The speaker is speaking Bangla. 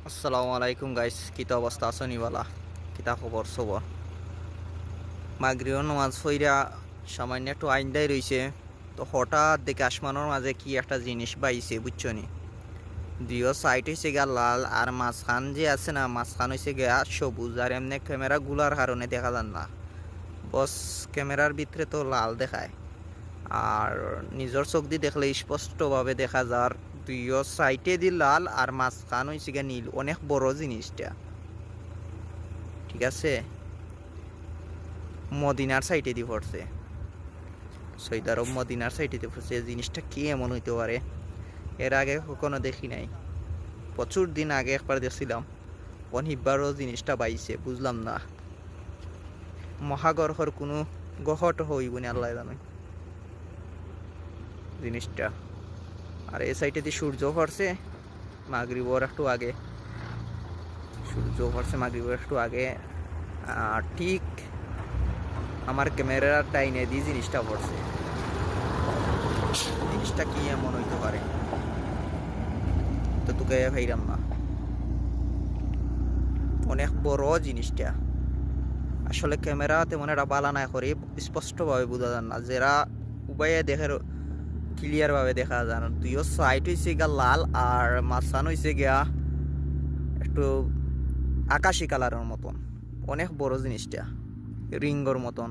আসসালামু আলাইকুম গাইস, কিতা অবস্থা আছো নিবালা? কিতা খবর সবর? মাগরিও নামাজ পইরা সামান্য একটু আইন্দাই রইছে। তো হঠাৎ দেখে আসমানোর মাঝে কি একটা জিনিস বাইছে, বুঝছো নি? দুইও সাইড হয়েছে গা লাল, আর মাঝখান যে আছে না, মাঝখান হয়েছে গা সবুজ। আর এমনি ক্যামেরা গুলার কারণে দেখা যান না, বস ক্যামেরার ভিতরে তো লাল দেখায়। আর নিজের চোখ দিয়ে দেখলে স্পষ্টভাবে দেখা যার দুইও সাইডে দি লাল আর মাঝখান হয়েছে গা নীল। অনেক বড় জিনিসটা, ঠিক আছে? মদিনার সাইডে দিয়ে পড়ছে, সৌদি আরব মদিনার সাইডে দিয়ে পড়ছে। জিনিসটা কি এমন হইতে পারে? এর আগে কখনো দেখি নাই। প্রচুর দিন আগে একবার দেখছিলাম, অনেকবারও জিনিসটা বাইছে, বুঝলাম না। মহাগর্হর কোনো গহট হইব না, আল্লাহ জানে জিনিসটা। আর এই সাইডে দিয়ে সূর্য পড়ছে মাগরিবর একটু আগে। সূর্য পড়ছে মাগরিবর একটু আগে, ঠিক আমার ক্যামেরার টাইনে দিয়ে জিনিসটা পড়ছে। জিনিসটা কি এমন হইতে পারে? তো তোকে ভাইরাম না, অনেক বড় জিনিসটা। আসলে ক্যামেরা তেমন একটা বালা না করে স্পষ্টভাবে বোঝা যান না, যারা উবাইয়ে দেখে ক্লিয়ার ভাবে দেখা যায় না। দুইও সাইড হয়েছে গিয়া লাল, আর মাঝখান হয়েছে গিয়া একটু আকাশি কালারের মতন। অনেক বড় জিনিসটা, রিঙ্গর মতন।